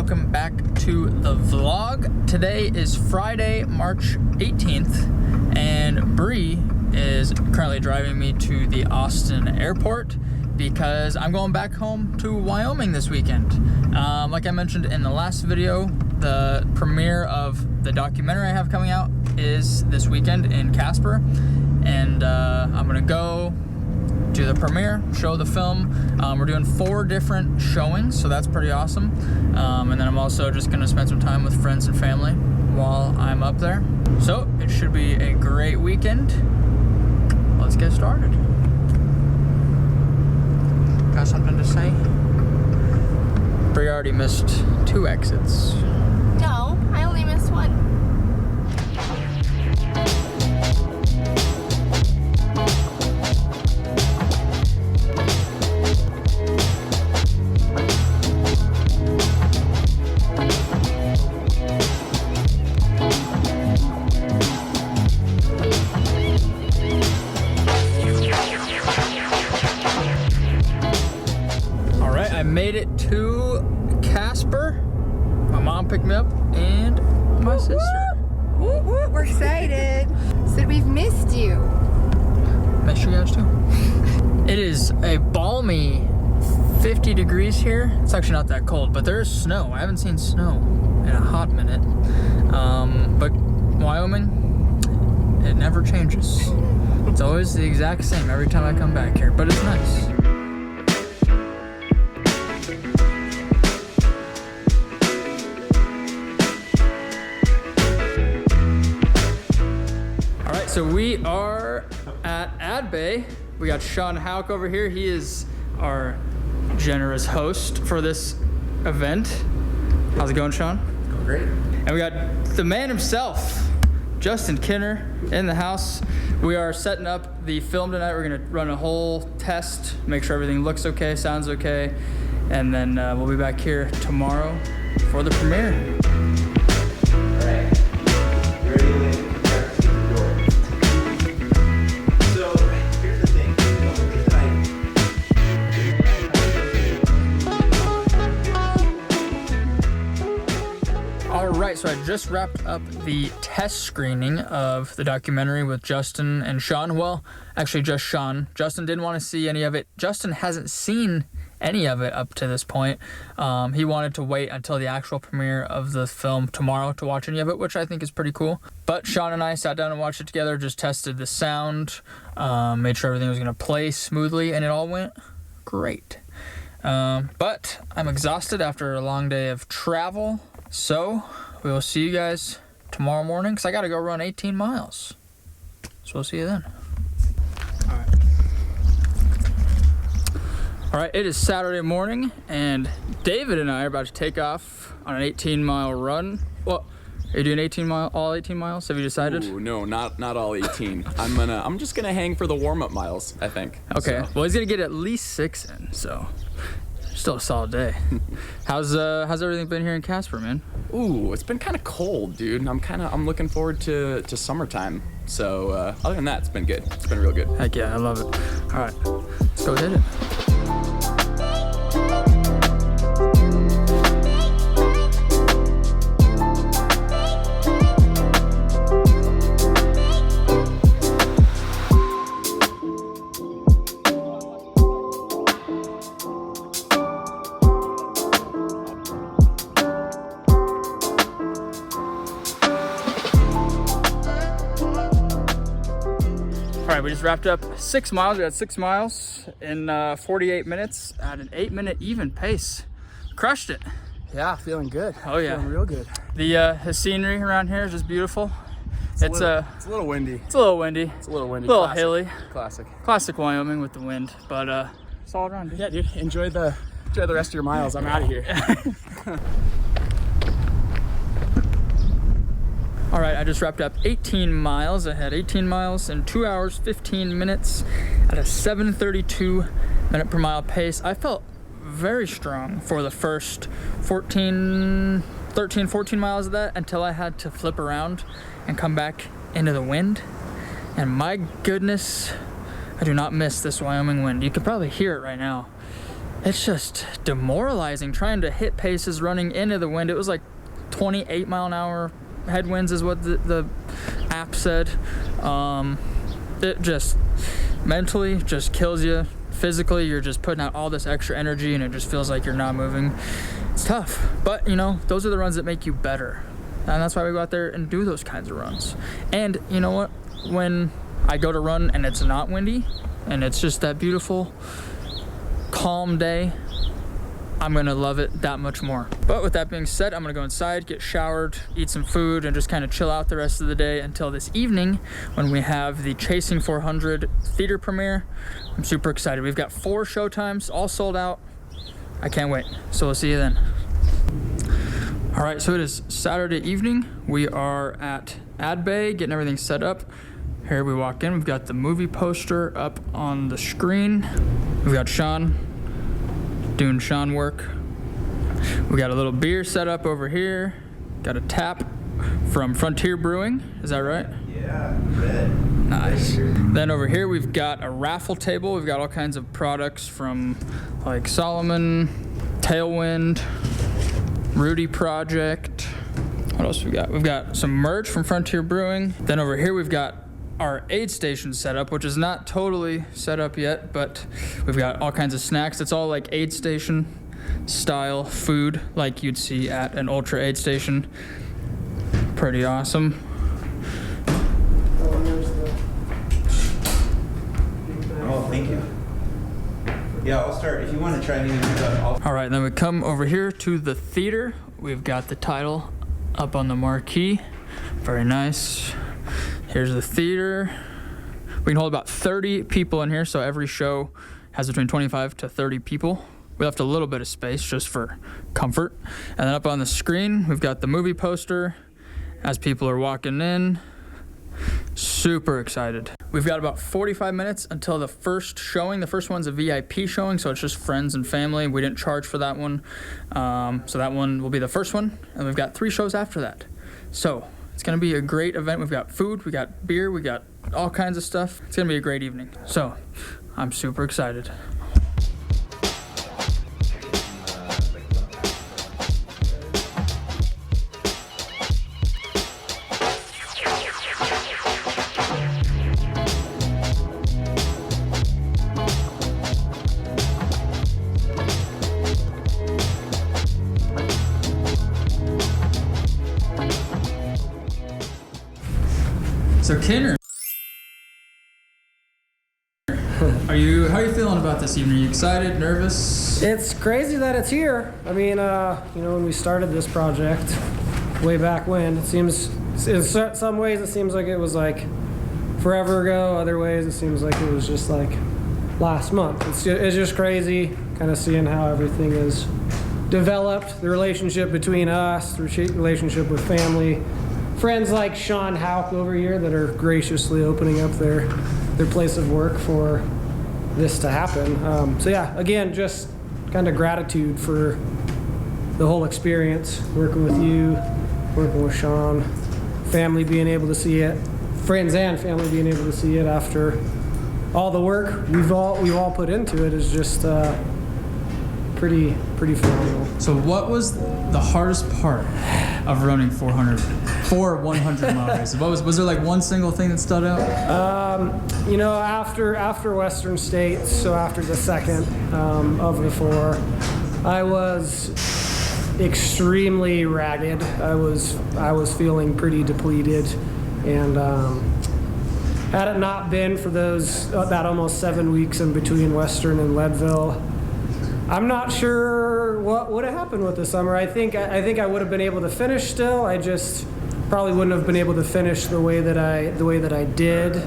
welcome back to the vlog. Today is Friday, March 18th, and BREE is currently driving me to the Austin airport because I'm going back home to Wyoming this weekend. Like I mentioned in the last video, the premiere of the documentary I have coming out is this weekend in Casper, and I'm gonna go do the premiere, show the film. We're doing 4 different showings, so that's pretty awesome. And then I'm also just gonna spend some time with friends and family while I'm up there. So it should be a great weekend. Let's get started. Got something to say? Bree already missed 2 exits. No, I only missed 1. I made it to Casper. My mom picked me up and my sister. Woo, woo, we're excited. Said we've missed you. Miss you guys too. It is a balmy 50 degrees here. It's actually not that cold, but there is snow. I haven't seen snow in a hot minute. But Wyoming, it never changes. It's always the exact same every time I come back here, but it's nice. So we are at Ad Bay. We got Sean Houck over here. He is our generous host for this event. How's it going, Sean? It's going great. And we got the man himself, Justin Kinner, in the house. We are setting up the film tonight. We're gonna run a whole test, make sure everything looks okay, sounds okay, and then we'll be back here tomorrow for the premiere. All right. You ready to leave? Alright, so I just wrapped up the test screening of the documentary with Justin and Sean. Well, actually just Sean. Justin didn't want to see any of it. Justin hasn't seen any of it up to this point. He wanted to wait until the actual premiere of the film tomorrow to watch any of it, which I think is pretty cool. But Sean and I sat down and watched it together, just tested the sound, made sure everything was going to play smoothly, and it all went great. But I'm exhausted after a long day of travel. So, we will see you guys tomorrow morning, because I got to go run 18 miles. So, we'll see you then. Alright, it is Saturday morning, and David and I are about to take off on an 18-mile run. Well, are you doing all 18 miles? Have you decided? Ooh, no, not all 18. I'm just gonna hang for the warm-up miles, I think. Okay, So. well, he's gonna get at least 6 in, so... Still a solid day. How's everything been here in Casper, man? Ooh, it's been kind of cold, dude. I'm looking forward to summertime. So other than that, it's been good. It's been real good. Heck yeah, I love it. All right, let's go hit it. All right, we just wrapped up 6 miles. We had 6 miles in 48 minutes at an 8-minute even pace. Crushed it. Yeah, feeling good. Oh yeah, feeling real good. The scenery around here is just beautiful. It's a little windy. It's a little windy. It's a little windy. A little Classic. hilly. Classic Wyoming with the wind, but it's all around. Dude. Yeah, dude. Enjoy the rest of your miles. I'm out of here. All right, I just wrapped up 18 miles. I had 18 miles in 2 hours, 15 minutes at a 7:32 minute per mile pace. I felt very strong for the first 13, 14 miles of that until I had to flip around and come back into the wind. And my goodness, I do not miss this Wyoming wind. You can probably hear it right now. it's just demoralizing trying to hit paces running into the wind. It was like 28 mile an hour headwinds is what the app said. It just mentally just kills you. Physically, you're just putting out all this extra energy and it just feels like you're not moving. It's tough, but you know, those are the runs that make you better. And that's why we go out there and do those kinds of runs. And you know what? When I go to run and it's not windy and it's just that beautiful, calm day, I'm gonna love it that much more. But with that being said, I'm gonna go inside, get showered, eat some food, and just kind of chill out the rest of the day until this evening when we have the Chasing 400 theater premiere. I'm super excited. We've got 4 showtimes, all sold out. I can't wait. So we'll see you then. All right, so it is Saturday evening. We are at Ad Bay, getting everything set up. Here we walk in, we've got the movie poster up on the screen. We've got Sean doing Sean work. We got a little beer set up over here. Got a tap from Frontier Brewing, is that right? Yeah, red. Nice. Then over here we've got a raffle table. We've got all kinds of products from like Solomon, Tailwind, Rudy Project. What else we got? We've got some merch from Frontier Brewing. Then over here we've got our aid station set up, which is not totally set up yet, but we've got all kinds of snacks. It's all like aid station style food like you'd see at an ultra aid station. Pretty awesome. Oh, thank you. Yeah, I'll start. If you want to try anything up, All right, then we come over here to the theater. We've got the title up on the marquee. Very nice. Here's the theater. We can hold about 30 people in here, so every show has between 25 to 30 people. We left a little bit of space just for comfort. And then up on the screen, we've got the movie poster as people are walking in. Super excited. We've got about 45 minutes until the first showing. The first one's a VIP showing, so it's just friends and family. We didn't charge for that one. So that one will be the first one. And we've got 3 shows after that. So it's gonna be a great event. We've got food, we got beer, we got all kinds of stuff. It's gonna be a great evening. So I'm super excited. So Kinner, how are you feeling about this evening? Are you excited, nervous? It's crazy that it's here. I mean, when we started this project way back when, it seems, in some ways it seems like it was like forever ago. Other ways it seems like it was just like last month. It's just crazy kind of seeing how everything is developed, the relationship between us, the relationship with family. Friends like Sean Houck over here that are graciously opening up their place of work for this to happen. So yeah, again, just kind of gratitude for the whole experience, working with you, working with Sean, family being able to see it, friends and family being able to see it after all the work we've all put into it is just pretty phenomenal. So what was the hardest part of running 400 100 races? Was there like one single thing that stood out? After Western States, so after the second of the 4, I was extremely ragged. I was feeling pretty depleted, and had it not been for that almost 7 weeks in between Western and Leadville, I'm not sure what would have happened with the summer. I think I would have been able to finish still. I just probably wouldn't have been able to finish the way that I did.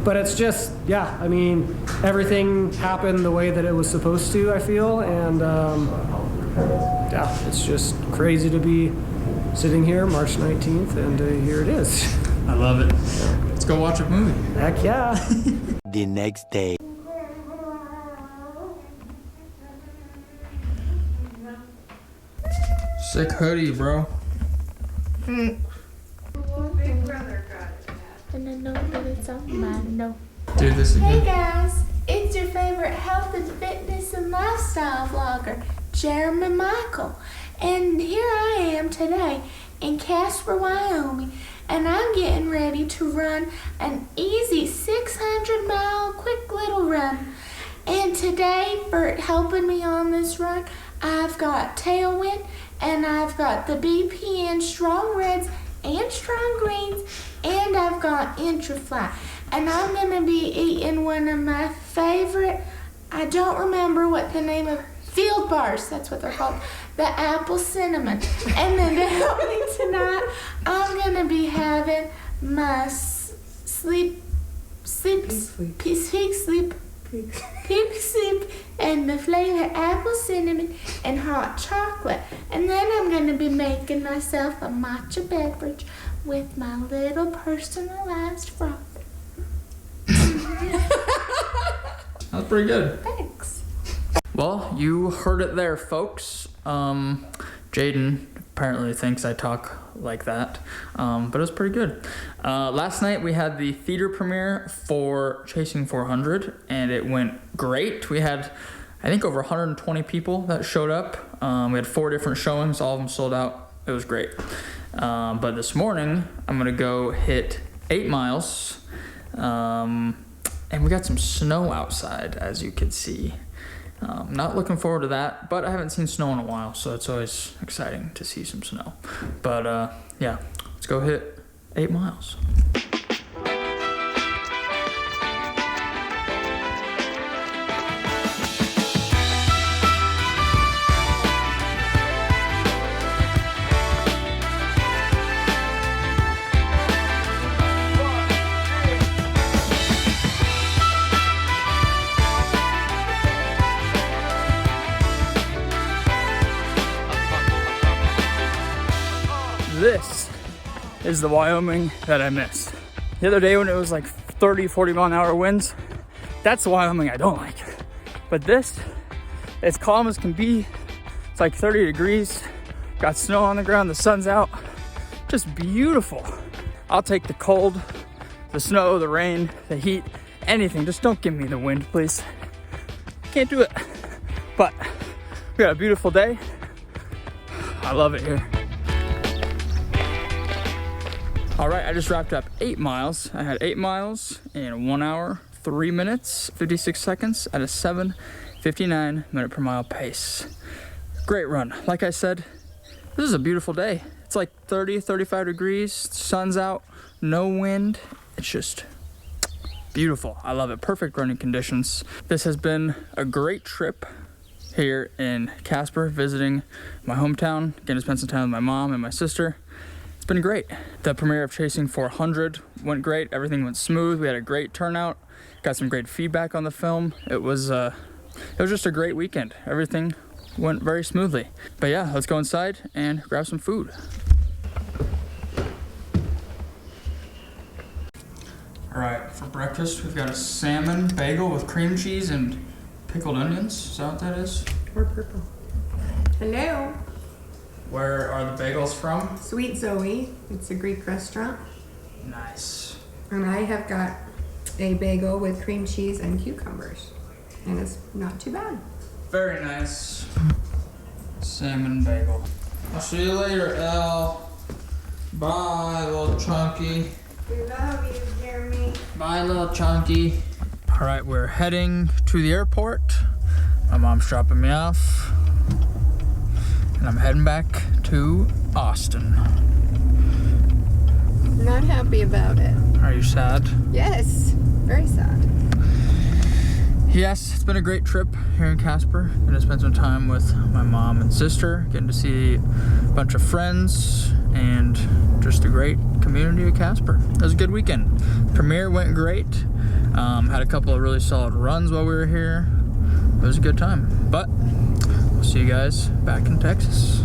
But it's just, yeah, I mean, everything happened the way that it was supposed to, I feel, and yeah, it's just crazy to be sitting here March 19th, and here it is. I love it. Let's go watch a movie. Heck yeah. The next day. Sick hoodie, bro. Big brother got it. And I know that it's on my no. Do this Hey again. guys, it's your favorite health and fitness and lifestyle vlogger, Jeremy Michael. And here I am today in Casper, Wyoming, and I'm getting ready to run an easy 600-mile quick little run. And today, for helping me on this run, I've got Tailwind, and I've got the BPN Strong Reds and Strong Greens, and I've got Intrafly. And I'm gonna be eating one of my favorite, I don't remember what the name of, Field Bars, that's what they're called, the apple cinnamon. And then to help me tonight, I'm gonna be having my Pig Sleep and the flavor apple cinnamon and hot chocolate. And then I'm gonna be making myself a matcha beverage with my little personalized froth. That's pretty good. Thanks. Well, you heard it there, folks. Jaden apparently thinks I talk like that, but it was pretty good. Last night we had the theater premiere for Chasing 400, and it went great. We had, I think, over 120 people that showed up. We had 4 different showings, all of them sold out. It was great. But this morning, I'm gonna go hit 8 miles, and we got some snow outside, as you can see. Not looking forward to that, but I haven't seen snow in a while, so it's always exciting to see some snow. But yeah, let's go hit 8 miles. This is the Wyoming that I missed. The other day when it was like 30, 40 mile an hour winds, that's the Wyoming I don't like. But this, as calm as can be. It's like 30 degrees, got snow on the ground, the sun's out. Just beautiful. I'll take the cold, the snow, the rain, the heat, anything. Just don't give me the wind, please. Can't do it. But we got a beautiful day. I love it here. All right, I just wrapped up 8 miles. I had 8 miles in 1 hour, 3 minutes, 56 seconds at a 7:59 minute per mile pace. Great run. Like I said, this is a beautiful day. It's like 30, 35 degrees, sun's out, no wind. It's just beautiful. I love it. Perfect running conditions. This has been a great trip here in Casper, visiting my hometown, getting to spend some time with my mom and my sister. It's been great. The premiere of Chasing 400 went great. Everything went smooth. We had a great turnout. Got some great feedback on the film. It was just a great weekend. Everything went very smoothly. But yeah, let's go inside and grab some food. All right, for breakfast, we've got a salmon bagel with cream cheese and pickled onions. Is that what that is? Or purple. Hello. Where are the bagels from? Sweet Zoe. It's a Greek restaurant. Nice. And I have got a bagel with cream cheese and cucumbers. And it's not too bad. Very nice. Salmon bagel. I'll see you later, Elle. Bye, little chunky. We love you, Jeremy. Bye, little chunky. All right, we're heading to the airport. My mom's dropping me off. And I'm heading back to Austin. Not happy about it. Are you sad? Yes, very sad. Yes, it's been a great trip here in Casper. Gonna spend some time with my mom and sister, getting to see a bunch of friends, and just a great community of Casper. It was a good weekend. Premiere went great. Had a couple of really solid runs while we were here. It was a good time. But we'll see you guys back in Texas.